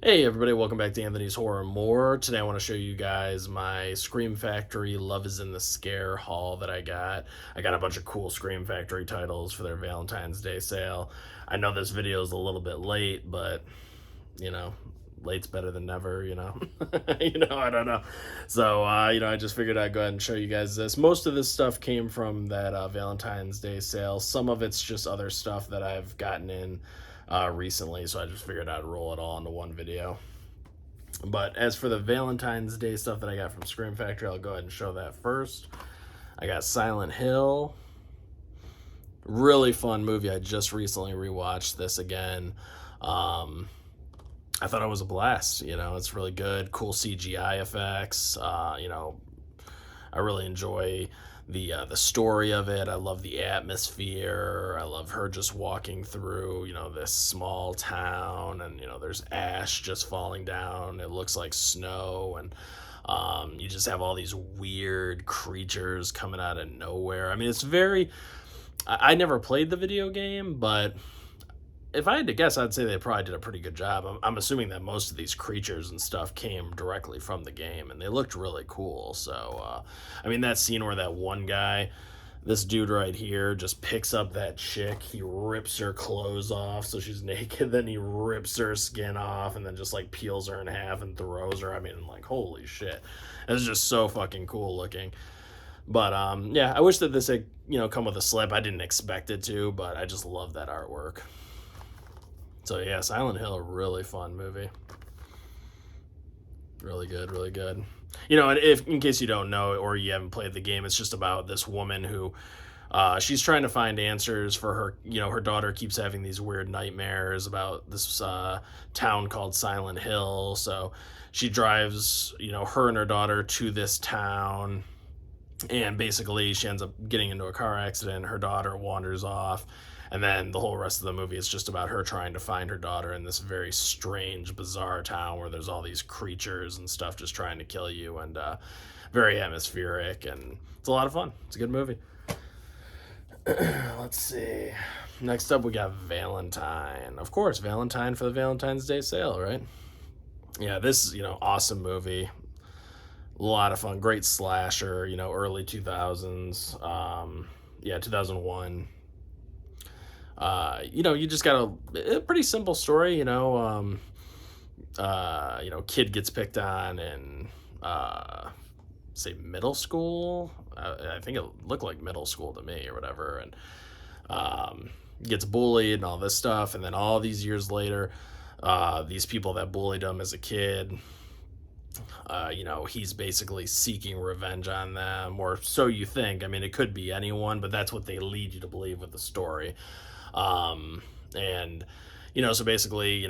Hey everybody, welcome back to Anthony's Horror More. Today I want to show you guys my Scream Factory Love is in the Scare haul that I got. I got a bunch of cool Scream Factory titles for their Valentine's Day sale. I know this video is a little bit late, but you know, late's better than never, I don't know. So, I just figured I'd go ahead and show you guys this. Most of this stuff came from that Valentine's Day sale. Some of it's just other stuff that I've gotten in recently, so I just figured I'd roll it all into one video. But as for the Valentine's Day stuff that I got from Scream Factory, I'll go ahead and show that first. I got Silent Hill. Really fun movie. I just recently rewatched this again. I thought it was a blast. It's really good. Cool CGI effects. I really enjoy the story of it. I love the atmosphere. I love her just walking through, this small town, and there's ash just falling down. It looks like snow, and you just have all these weird creatures coming out of nowhere. I mean, it's very. I never played the video game, but if I had to guess, I'd say they probably did a pretty good job. I'm assuming that most of these creatures and stuff came directly from the game, and they looked really cool. So, that scene where that one guy, this dude right here, just picks up that chick, he rips her clothes off so she's naked, then he rips her skin off, and then just like peels her in half and throws her. Like, holy shit. It's just so fucking cool looking. But yeah, I wish that this had come with a slip. I didn't expect it to, but I just love that artwork. So yeah, Silent Hill, really fun movie. Really good, really good. And if in case you don't know or you haven't played the game, it's just about this woman who she's trying to find answers for her. Her daughter keeps having these weird nightmares about this town called Silent Hill. So she drives, her and her daughter to this town, and basically she ends up getting into a car accident. Her daughter wanders off, and then the whole rest of the movie is just about her trying to find her daughter in this very strange, bizarre town where there's all these creatures and stuff just trying to kill you, and very atmospheric, and it's a lot of fun. It's a good movie. Let's see. Next up, we got Valentine. Of course, Valentine for the Valentine's Day sale, right? Yeah, this, awesome movie. A lot of fun. Great slasher, early 2000s. 2001. You just got a pretty simple story. Kid gets picked on in say middle school. I think it looked like middle school to me or whatever, and gets bullied and all this stuff. And then all these years later, these people that bullied him as a kid, he's basically seeking revenge on them, or so you think. It could be anyone, but that's what they lead you to believe with the story. And so basically,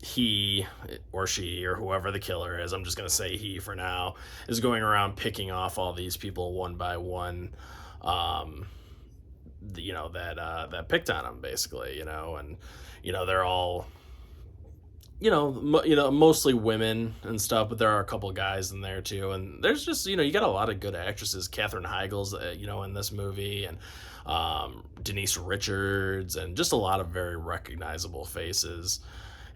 he or she or whoever the killer is, I'm just going to say he for now, is going around picking off all these people one by one, that picked on him, basically, and they're all mostly women and stuff, but there are a couple guys in there too. And there's just, you got a lot of good actresses. Katherine Heigl's, in this movie, and Denise Richards, and just a lot of very recognizable faces.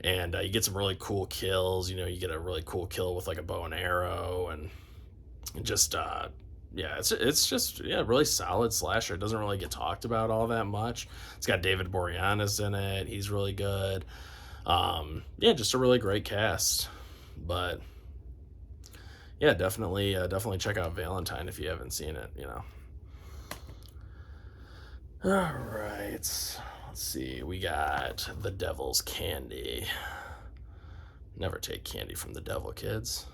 And you get some really cool kills. You get a really cool kill with like a bow and arrow, and just it's just really solid slasher. It doesn't really get talked about all that much. It's got David Boreanaz in it. He's really good. Just a really great cast. But yeah, definitely check out Valentine if you haven't seen it. All right, let's see. We got The Devil's Candy. Never take candy from the devil, kids.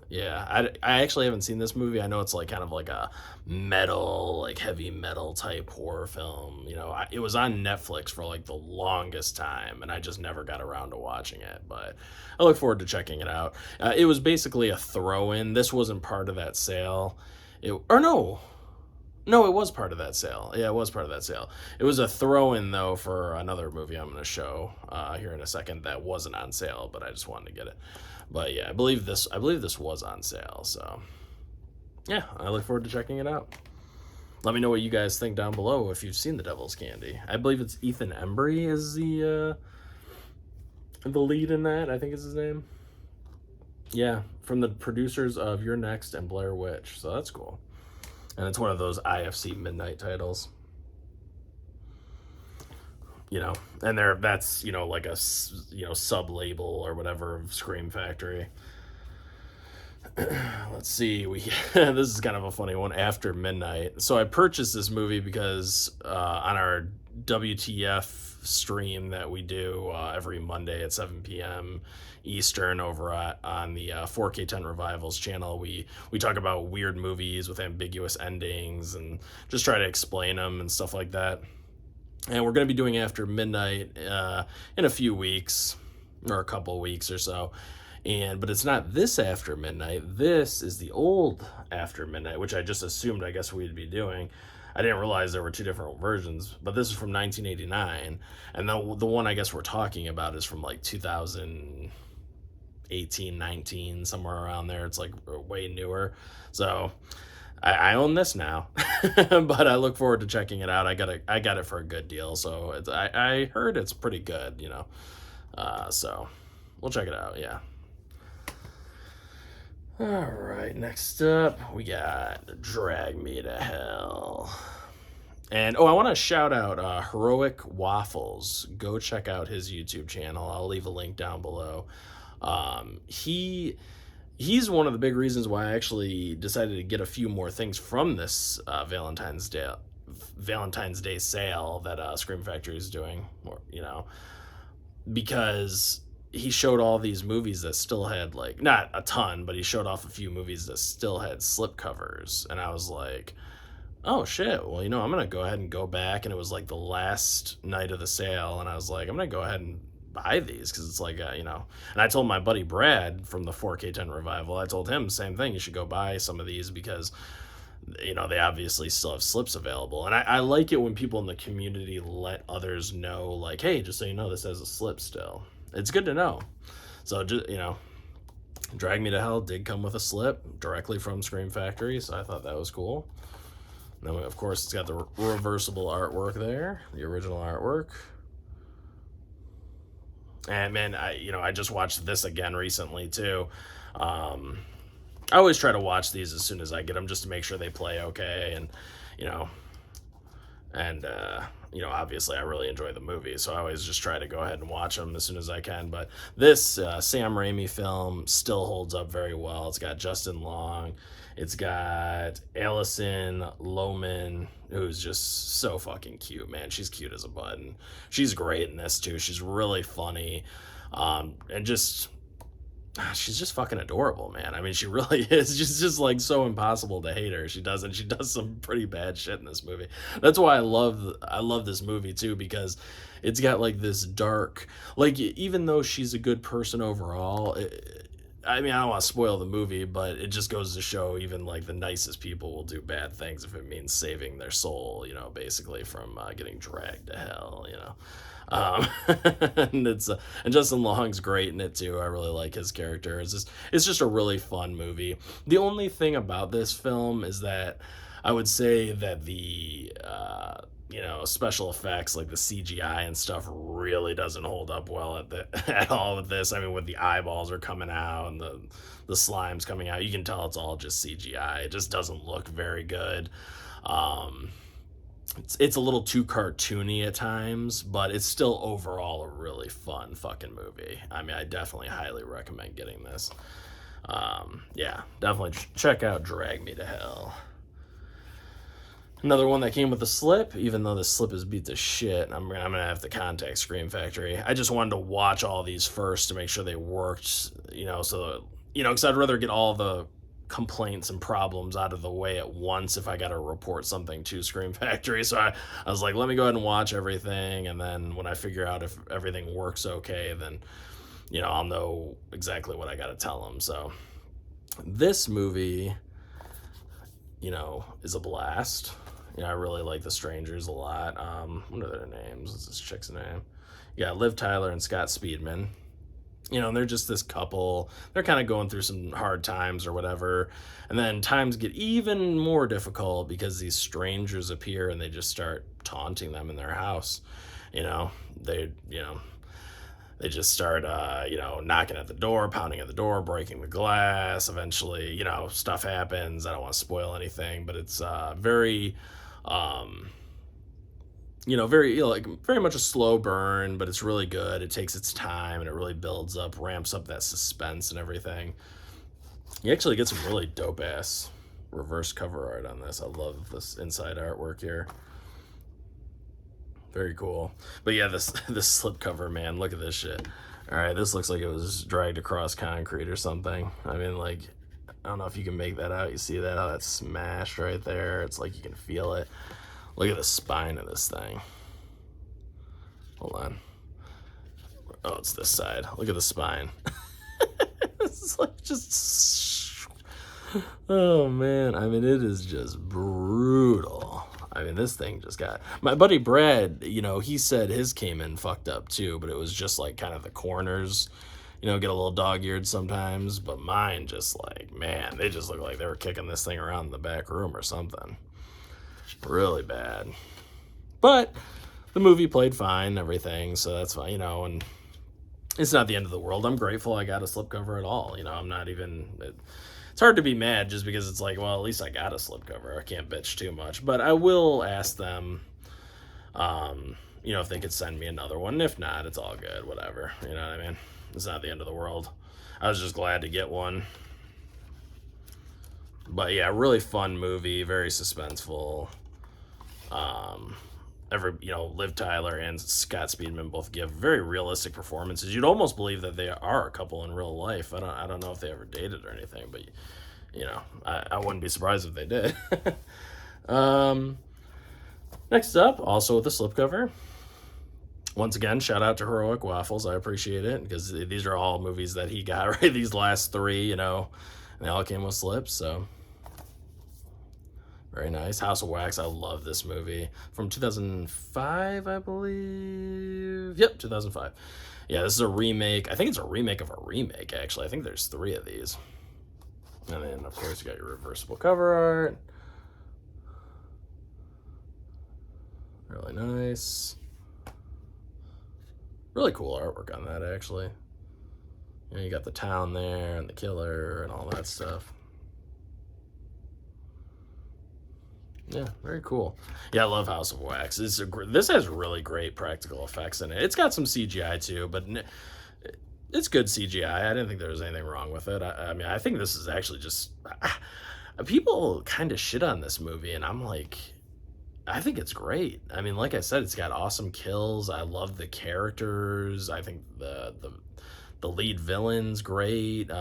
Yeah, I actually haven't seen this movie. I know it's like kind of like a metal, like heavy metal type horror film. It was on Netflix for like the longest time, and I just never got around to watching it. But I look forward to checking it out. It was basically a throw-in. This wasn't part of that sale. No, it was part of that sale. Yeah, it was part of that sale. It was a throw-in though for another movie I'm going to show here in a second that wasn't on sale, but I just wanted to get it. But yeah, I believe this was on sale. So yeah, I look forward to checking it out. Let me know what you guys think down below if you've seen The Devil's Candy. I believe it's Ethan Embry is the The lead in that, I think is his name. Yeah, from the producers of Your Next and Blair Witch. So that's cool. And it's one of those IFC midnight titles. You know, and that's like a sub label or whatever of Scream Factory. Let's see, we this is kind of a funny one. After Midnight. So I purchased this movie because on our WTF stream that we do every Monday at 7 p.m. Eastern over on the 4K10 Revivals channel, we talk about weird movies with ambiguous endings and just try to explain them and stuff like that. And we're going to be doing After Midnight in a few weeks, or a couple weeks or so. But it's not this After Midnight. This is the old After Midnight, which I just assumed, I guess, we'd be doing. I didn't realize there were two different versions, but this is from 1989, and the one I guess we're talking about is from like 2018, 19, somewhere around there. It's like way newer. So I own this now, but I look forward to checking it out. I got it for a good deal, so I heard it's pretty good, so we'll check it out. Yeah. All right, next up, we got Drag Me to Hell. And, I want to shout out Heroic Waffles. Go check out his YouTube channel. I'll leave a link down below. He's one of the big reasons why I actually decided to get a few more things from this Valentine's Day sale that Scream Factory is doing, because he showed all these movies that still had, like, not a ton, but he showed off a few movies that still had slip covers. And I was like, oh shit, well, I'm going to go ahead and go back. And it was like the last night of the sale. And I was like, I'm going to go ahead and buy these because it's like, and I told my buddy Brad from the 4K10 Revival, I told him same thing. You should go buy some of these because, they obviously still have slips available. And I like it when people in the community let others know, like, hey, just so you know, this has a slip still. It's good to know. So, just, Drag Me to Hell did come with a slip directly from Scream Factory, so I thought that was cool. And then, of course, it's got the reversible artwork there, the original artwork. And, man, I just watched this again recently, too. I always try to watch these as soon as I get them just to make sure they play okay. And, obviously I really enjoy the movie, so I always just try to go ahead and watch them as soon as I can. But this Sam Raimi film still holds up very well. It's got Justin Long. It's got Allison Lohman, who's just so fucking cute, man. She's cute as a button. She's great in this, too. She's really funny. And just... she's just fucking adorable, man. I mean, she really is. She's just like so impossible to hate her. She does some pretty bad shit in this movie. That's why I love this movie too, because it's got like this dark, like, even though she's a good person overall, I mean, I don't want to spoil the movie, but it just goes to show even like the nicest people will do bad things if it means saving their soul, basically from getting dragged to hell, and and Justin Long's great in it too. I really like his character. It's just a really fun movie. The only thing about this film is that I would say that the special effects, like the CGI and stuff, really doesn't hold up well at all with this. I mean, when the eyeballs are coming out and the slime's coming out, you can tell it's all just CGI. It just doesn't look very good. It's a little too cartoony at times, but it's still overall a really fun fucking movie. I mean, I definitely highly recommend getting this. Yeah, definitely check out Drag Me to Hell. Another one that came with a slip, even though the slip is beat to shit. I'm going to have to contact Scream Factory. I just wanted to watch all these first to make sure they worked, so, because I'd rather get all the complaints and problems out of the way at once if I got to report something to Scream Factory. So I was like, let me go ahead and watch everything, and then when I figure out if everything works okay, then, I'll know exactly what I got to tell them. So this movie, is a blast. I really like The Strangers a lot. What are their names? What's this chick's name? Yeah, Liv Tyler and Scott Speedman. They're just this couple. They're kind of going through some hard times or whatever. And then times get even more difficult because these strangers appear and they just start taunting them in their house. They they just start, knocking at the door, pounding at the door, breaking the glass. Eventually, stuff happens. I don't want to spoil anything, but it's very, um, very, like very much a slow burn, but it's really good. It takes its time and it really builds up, ramps up that suspense and everything. You actually get some really dope ass reverse cover art on this. I love this inside artwork here. Very cool. But yeah, this slipcover, man, look at this shit. All right, this looks like it was dragged across concrete or something. I mean, like, I don't know if you can make that out. You see that? How that's smashed right there. It's like you can feel it. Look at the spine of this thing. Hold on. Oh, it's this side. Look at the spine. It's like just... Oh, man. I mean, it is just brutal. I mean, this thing just got... My buddy Brad, he said his came in fucked up too, but it was just like kind of the corners, get a little dog-eared sometimes. But mine just like, man, they just look like they were kicking this thing around in the back room or something. Really bad. But the movie played fine and everything, so that's fine, and it's not the end of the world. I'm grateful I got a slipcover at all. I'm not even... It's hard to be mad just because it's like, well, at least I got a slipcover. I can't bitch too much. But I will ask them, if they could send me another one. If not, it's all good. Whatever. You know what I mean? It's not the end of the world. I was just glad to get one. But yeah, really fun movie. Very suspenseful. Liv Tyler and Scott Speedman both give very realistic performances. You'd almost believe that they are a couple in real life. I don't know if they ever dated or anything, but I wouldn't be surprised if they did. Next up, also with the slipcover. Once again, shout out to Heroic Waffles. I appreciate it because these are all movies that he got, right? These last three, and they all came with slips, so very nice. House of Wax, I love this movie. From 2005, I believe. Yep, 2005. Yeah, this is a remake. I think it's a remake of a remake, actually. I think there's 3 of these. And then, of course, you got your reversible cover art. Really nice. Really cool artwork on that, actually. You got the town there and the killer and all that stuff. Yeah, very cool. Yeah, I love House of Wax. This has really great practical effects in it. It's got some CGI too, but it's good CGI. I didn't think there was anything wrong with it. I mean, I think this is actually just... People kind of shit on this movie, and I'm like... I think it's great. I mean, like I said, it's got awesome kills. I love the characters. I think the lead villain's great.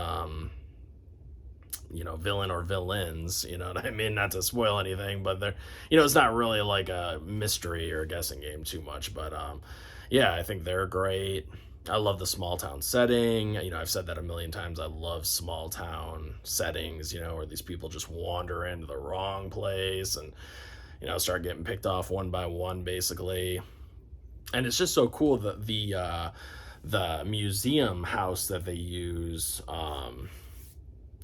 Villain or villains, you know what I mean? Not to spoil anything, but they're, it's not really like a mystery or a guessing game too much, but yeah, I think they're great. I love the small town setting. I've said that a million times. I love small town settings, where these people just wander into the wrong place and, start getting picked off one by one, basically. And it's just so cool that the museum house that they use,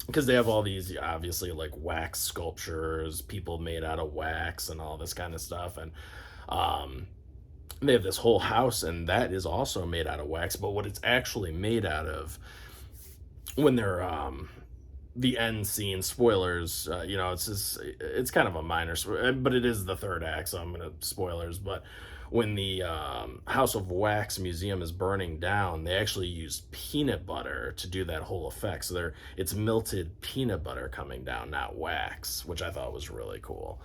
because they have all these, obviously, like wax sculptures, people made out of wax and all this kind of stuff. And they have this whole house, and that is also made out of wax. But what it's actually made out of, when they're the end scene, spoilers, it's kind of a minor, but it is the third act, so I'm gonna spoilers. But when the House of Wax museum is burning down, they actually use peanut butter to do that whole effect. So it's melted peanut butter coming down, not wax, which I thought was really cool.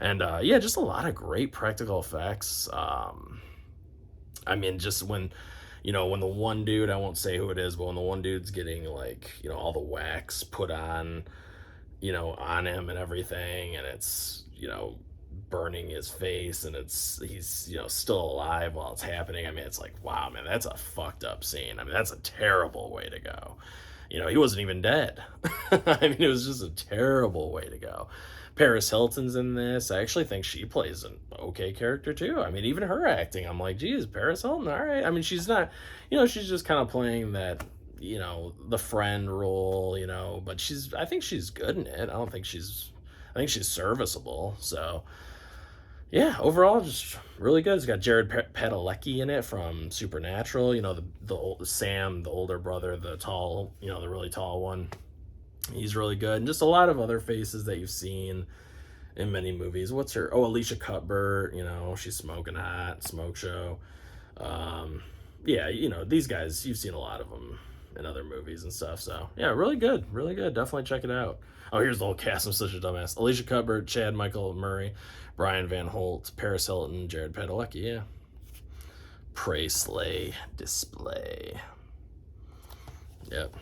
And yeah, just a lot of great practical effects. I mean, just when the one dude, I won't say who it is, but when the one dude's getting like, all the wax put on, on him and everything, and it's, burning his face, and he's still alive while it's happening. I mean, it's like, wow, man, that's a fucked up scene. I mean, that's a terrible way to go. He wasn't even dead. I mean, it was just a terrible way to go. Paris Hilton's in this. I actually think she plays an okay character too. I mean, even her acting, I'm like, geez, Paris Hilton, all right. I mean, she's not, she's just kind of playing that, the friend role, but I think she's good in it. I think she's serviceable. So Yeah, overall, just really good. It's got Jared Padalecki in it from Supernatural. You know, the Sam, the older brother, the tall, you know, the really tall one. He's really good, and just a lot of other faces that you've seen in many movies. What's her? Oh, Alicia Cuthbert. You know, she's smoking hot, Smoke Show. Um, yeah, you know, these guys, you've seen a lot of them in other movies and stuff. So yeah, really good, really good. Definitely check it out. Oh, here's the whole cast. I'm such a dumbass. Alicia Cuthbert, Chad Michael Murray, Brian Van Holt, Paris Hilton, Jared Padalecki. Yeah. Pray, slay, display. Yep.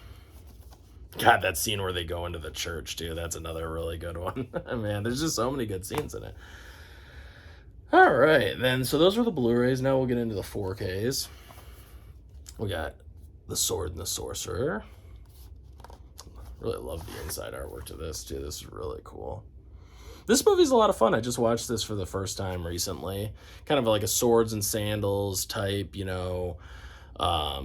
God, that scene where they go into the church too. That's another really good one. Man, there's just so many good scenes in it. All right, then. So those are the Blu-rays. Now we'll get into the 4Ks. We got The Sword and the Sorcerer. Really love the inside artwork to this too. This is really cool. This movie's a lot of fun. I just watched this for the first time recently. Kind of like a swords and sandals type, you know,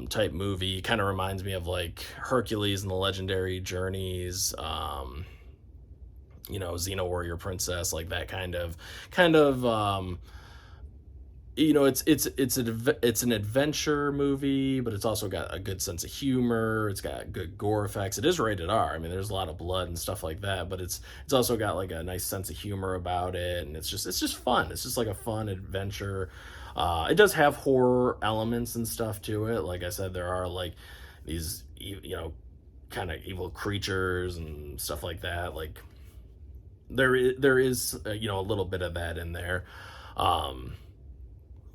type movie. Kind of reminds me of like Hercules and the Legendary Journeys. You know, Xena Warrior Princess, like that kind of you know, it's an adventure movie, but it's also got a good sense of humor. It's got good gore effects. It is rated R. I mean, there's a lot of blood and stuff like that, but it's also got like a nice sense of humor about it, and it's just fun. It's just like a fun adventure. It does have horror elements and stuff to it. Like I said, there are like these you know, kind of evil creatures and stuff like that. Like there is you know, a little bit of that in there. Um,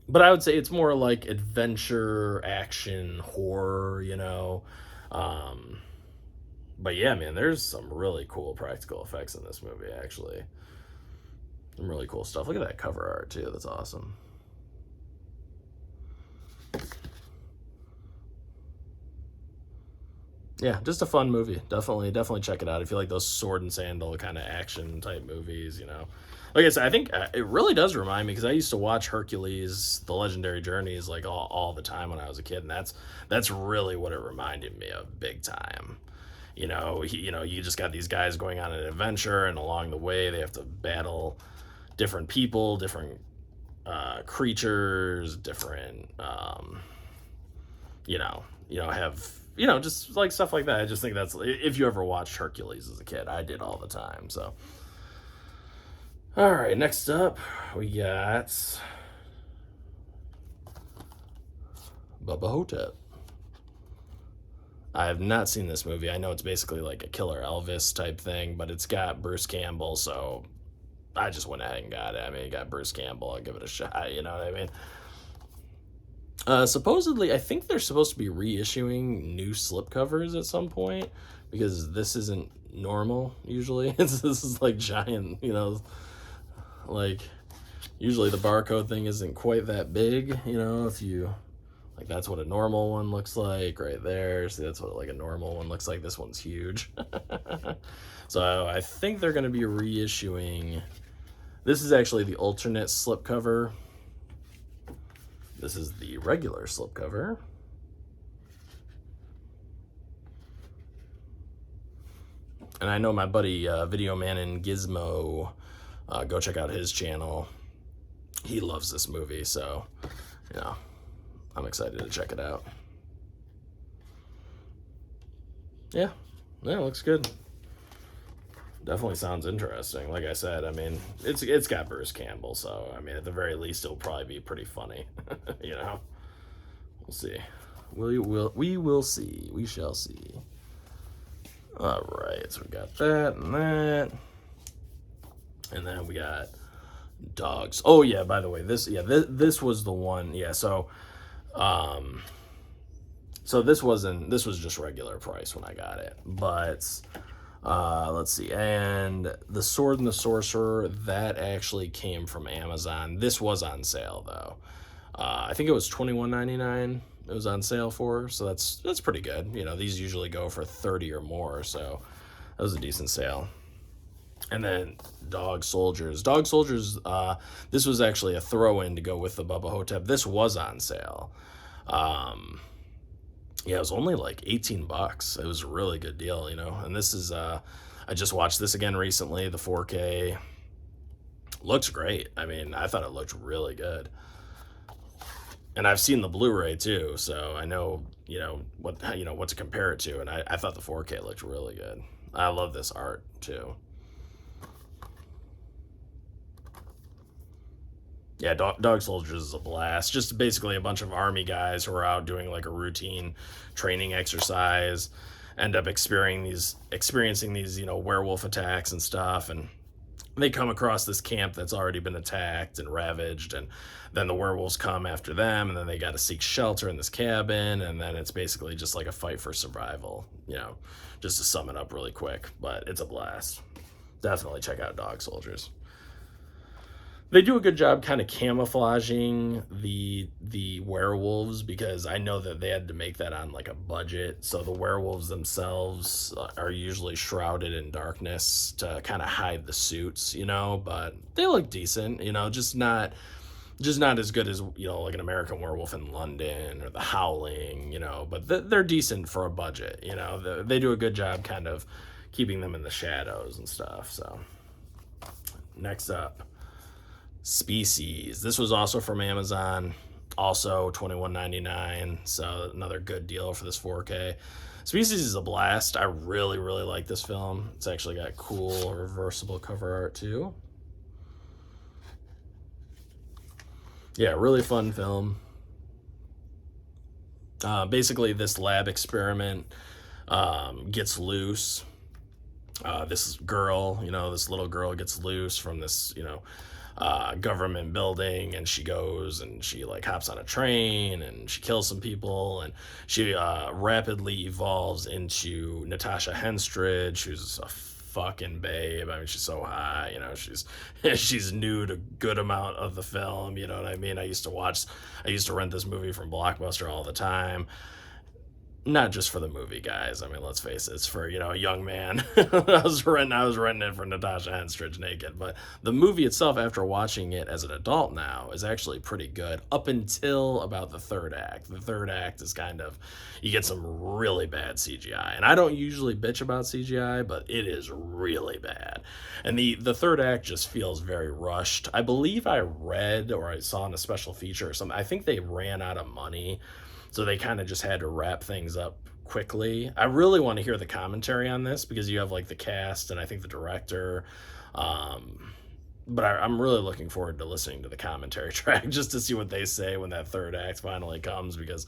but I would say it's more like adventure, action, horror, you know. Um, but yeah, man, there's some really cool practical effects in this movie, actually. Some really cool stuff. Look at that cover art, too. That's awesome. Yeah, just a fun movie. Definitely check it out if you like those sword and sandal kind of action type movies. You know, like I said, I think it really does remind me because I used to watch Hercules, The Legendary Journeys, like all the time when I was a kid, and that's really what it reminded me of, big time. You know, you just got these guys going on an adventure, and along the way they have to battle different people, different creatures, different have just like stuff like that. I just think that's, if you ever watched Hercules as a kid, I did all the time. So, all right, next up we got Bubba Hotep. I have not seen this movie. I know it's basically like a Killer Elvis type thing, but it's got Bruce Campbell, so I just went ahead and got it. I mean, you got Bruce Campbell, I'll give it a shot, you know what I mean? Supposedly, I think they're supposed to be reissuing new slipcovers at some point because this isn't normal usually. This is like giant, you know, like usually the barcode thing isn't quite that big, you know, if you like, that's what a normal one looks like right there. See, that's what like a normal one looks like. This one's huge. So I think they're going to be reissuing. This is actually the alternate slipcover. This is the regular slipcover. And I know my buddy Video Man and Gizmo, go check out his channel. He loves this movie, so you know, I'm excited to check it out. Yeah, it looks good. Definitely sounds interesting. Like I said, I mean, it's got Bruce Campbell, so I mean, at the very least, it'll probably be pretty funny. You know, we'll see. We will see. We shall see. All right, so we got that and that, and then we got Dogs. Oh yeah, by the way, this was the one. Yeah, so this was just regular price when I got it, but. Let's see, and The Sword and the Sorcerer, that actually came from Amazon. This was on sale though. I think it was $21.99. It was on sale for, so that's pretty good. You know, these usually go for 30 or more, so that was a decent sale. And then Dog Soldiers. This was actually a throw-in to go with the Bubba Hotep. This was on sale. Yeah, it was only like $18. It was a really good deal, you know. And this is I just watched this again recently, the 4K. Looks great. I mean, I thought it looked really good. And I've seen the Blu-ray too, so I know, what to compare it to, and I thought the 4K looked really good. I love this art too. Yeah, Dog Soldiers is a blast. Just basically a bunch of army guys who are out doing like a routine training exercise, end up experiencing these werewolf attacks and stuff, and they come across this camp that's already been attacked and ravaged, and then the werewolves come after them, and then they got to seek shelter in this cabin, and then it's basically just like a fight for survival, just to sum it up really quick. But it's a blast. Definitely check out Dog Soldiers. They do a good job kind of camouflaging the werewolves, because I know that they had to make that on like a budget. So the werewolves themselves are usually shrouded in darkness to kind of hide the suits, but they look decent, just not as good as like an American Werewolf in London or The Howling, but they're decent for a budget. They do a good job kind of keeping them in the shadows and stuff. So next up, Species. This was also from Amazon, also $21.99, so another good deal for this 4K. Species is a blast. I really, really like this film. It's actually got cool reversible cover art too. Yeah, really fun film. Basically, this lab experiment gets loose. This girl, this little girl gets loose from this, government building, and she goes and she like hops on a train and she kills some people, and she rapidly evolves into Natasha Henstridge, who's a fucking babe. I mean, she's so hot, she's nude a good amount of the film, you know what I mean? I used to rent this movie from Blockbuster all the time. Not just for the movie, guys. I mean, let's face it, it's for, a young man. I was renting it for Natasha Henstridge naked. But the movie itself, after watching it as an adult now, is actually pretty good up until about the third act. The third act is you get some really bad CGI. And I don't usually bitch about CGI, but it is really bad. And the third act just feels very rushed. I believe I read or I saw in a special feature or something, I think they ran out of money, so they kind of just had to wrap things up quickly. I really want to hear the commentary on this, because you have like the cast and I think the director. But I'm really looking forward to listening to the commentary track just to see what they say when that third act finally comes, because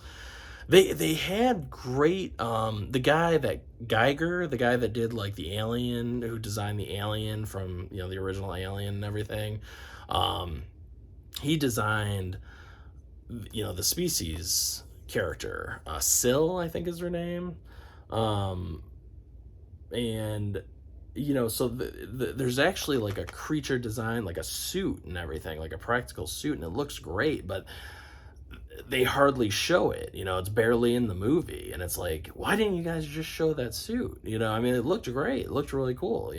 they had great the guy that did like the Alien, who designed the Alien from the original Alien and everything. He designed the Species character, Syl, I think is her name, and so there's actually like a creature design, like a suit and everything, like a practical suit, and it looks great, but they hardly show it. It's barely in the movie, and it's like, why didn't you guys just show that suit? I mean, it looked great, it looked really cool,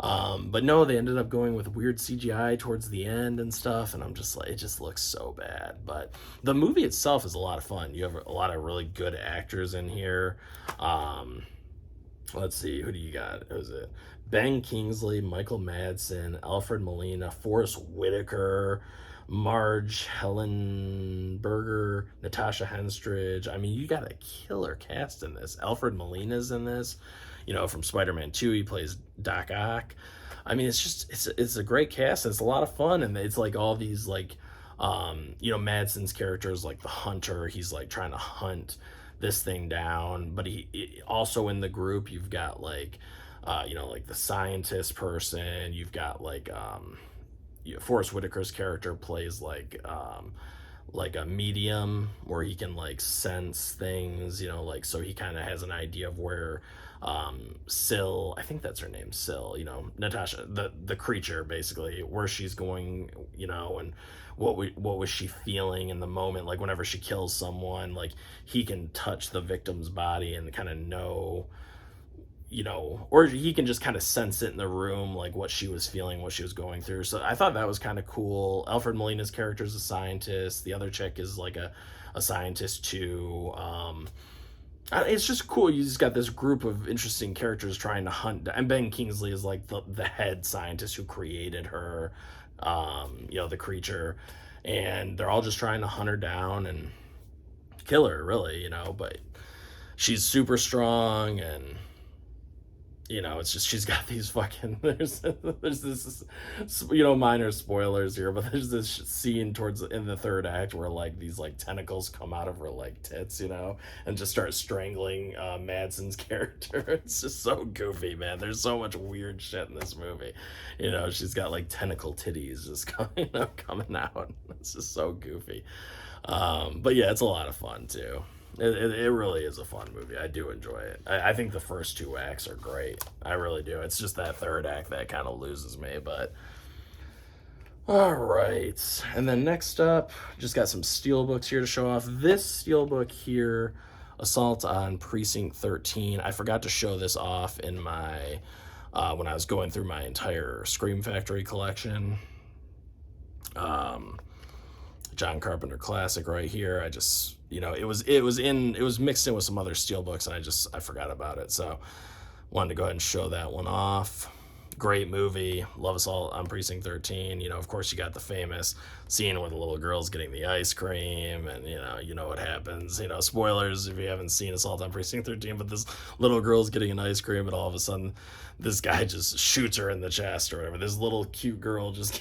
but no, they ended up going with weird CGI towards the end and stuff, and I'm just like, it just looks so bad. But the movie itself is a lot of fun. You have a lot of really good actors in here. Let's see, who do you got? Who is it? Ben Kingsley, Michael Madsen, Alfred Molina, Forrest Whitaker, Marge Hellenberger, Natasha Henstridge. I mean, you got a killer cast in this. Alfred Molina's in this. From Spider-Man 2, he plays Doc Ock. I mean, it's a great cast, and it's a lot of fun, and it's like all these like, Madsen's character is like the hunter. He's like trying to hunt this thing down, but he also in the group, you've got like, like the scientist person. You've got like, Forrest Whitaker's character plays like a medium, where he can like sense things, like, so he kind of has an idea of where Syl, I think that's her name, Syl, Natasha, the creature, basically, where she's going, and what was she feeling in the moment, like whenever she kills someone, like he can touch the victim's body and kind of know, or he can just kind of sense it in the room, like what she was feeling, what she was going through. So I thought that was kind of cool. Alfred Molina's character is a scientist. The other chick is like a scientist too. It's just cool. You just got this group of interesting characters trying to hunt, and Ben Kingsley is like the head scientist who created her, the creature, and they're all just trying to hunt her down and kill her, really, but she's super strong, and it's just she's got these fucking there's this minor spoilers here, but there's this scene towards in the third act where like these like tentacles come out of her like tits, and just start strangling Madsen's character. It's just so goofy, man. There's so much weird shit in this movie. She's got like tentacle titties just coming out. It's just so goofy. But yeah, it's a lot of fun too. It really is a fun movie. I do enjoy it. I think the first two acts are great. I really do. It's just that third act that kind of loses me, but all right. And then next up, just got some steelbooks here to show off. This steelbook here, Assault on Precinct 13. I forgot to show this off in my when I was going through my entire Scream Factory collection. John Carpenter classic right here. I just, it was mixed in with some other steelbooks, and I forgot about it. So wanted to go ahead and show that one off. Great movie. Love Assault on Precinct 13. Of course you got the famous scene where the little girl's getting the ice cream, and you know what happens. Spoilers if you haven't seen Assault on Precinct 13, but this little girl's getting an ice cream, and all of a sudden this guy just shoots her in the chest or whatever. This little cute girl just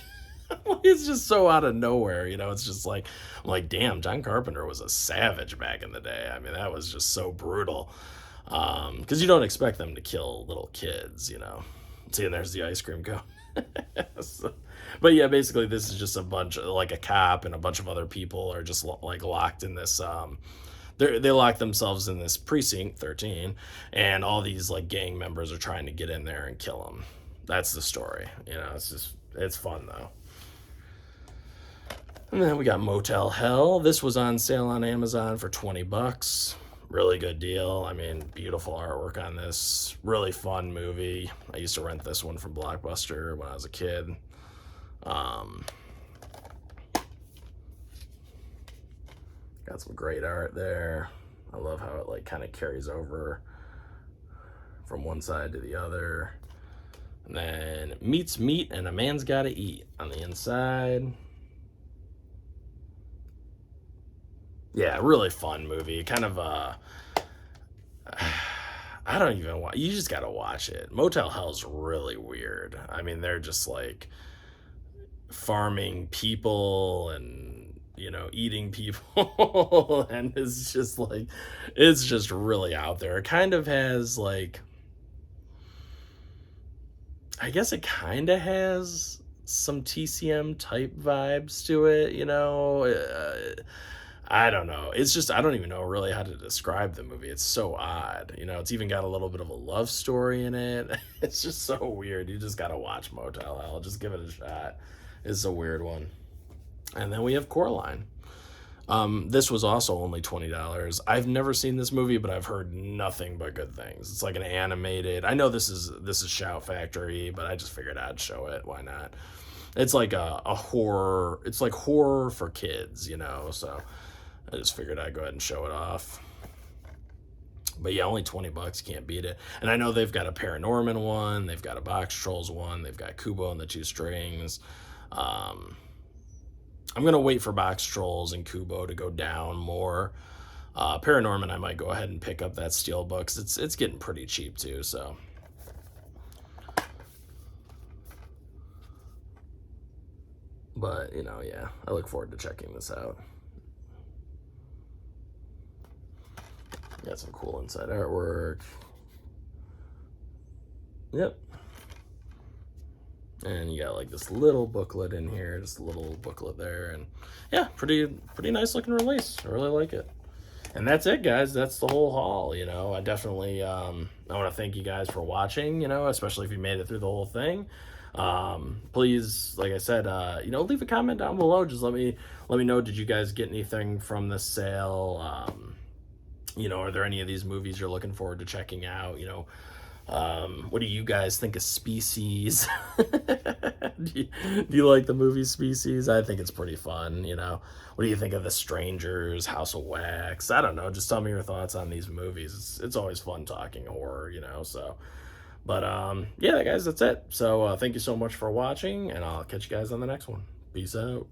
it's just so out of nowhere, it's just like, I'm like, damn, John Carpenter was a savage back in the day. I mean, that was just so brutal. Because you don't expect them to kill little kids, See, and there's the ice cream cone. But yeah, basically this is just a bunch of, like, a cop and a bunch of other people are just like locked in this, they lock themselves in this precinct 13, and all these like gang members are trying to get in there and kill them. That's the story. It's fun though. And then we got Motel Hell. This was on sale on Amazon for $20. Really good deal. I mean, beautiful artwork on this. Really fun movie. I used to rent this one from Blockbuster when I was a kid. Got some great art there. I love how it like kind of carries over from one side to the other. And then Meat's Meat and a Man's Gotta Eat on the inside. Yeah, really fun movie. Kind of I don't even watch. You just gotta watch it. Motel Hell's really weird. I mean, they're just like farming people and eating people, and it's just really out there. It kind of has like, I guess it kind of has some TCM type vibes to it. I don't know. It's just, I don't even know really how to describe the movie. It's so odd. It's even got a little bit of a love story in it. It's just so weird. You just got to watch Motel Hell. Just give it a shot. It's a weird one. And then we have Coraline. This was also only $20. I've never seen this movie, but I've heard nothing but good things. It's like an animated. I know this is Shout Factory, but I just figured I'd show it. Why not? It's like a horror. It's like horror for kids, so I just figured I'd go ahead and show it off. But yeah, only $20, can't beat it. And I know they've got a Paranorman one, they've got a Box Trolls one, they've got Kubo and the Two Strings. I'm gonna wait for Box Trolls and Kubo to go down more. Paranorman, I might go ahead and pick up that steelbook. It's getting pretty cheap too, so. But yeah, I look forward to checking this out. Got some cool inside artwork. Yep. And you got like this little booklet in here, just a little booklet there, and yeah, pretty nice looking release. I really like it. And that's it, guys. That's the whole haul. I definitely I want to thank you guys for watching. Especially if you made it through the whole thing. Please, like I said, leave a comment down below. Just let me know. Did you guys get anything from this sale? Are there any of these movies you're looking forward to checking out? What do you guys think of Species? Do you like the movie Species? I think it's pretty fun, you know. What do you think of The Strangers, House of Wax? I don't know. Just tell me your thoughts on these movies. It's always fun talking horror, you know. So, but yeah, guys, that's it. So thank you so much for watching, and I'll catch you guys on the next one. Peace out.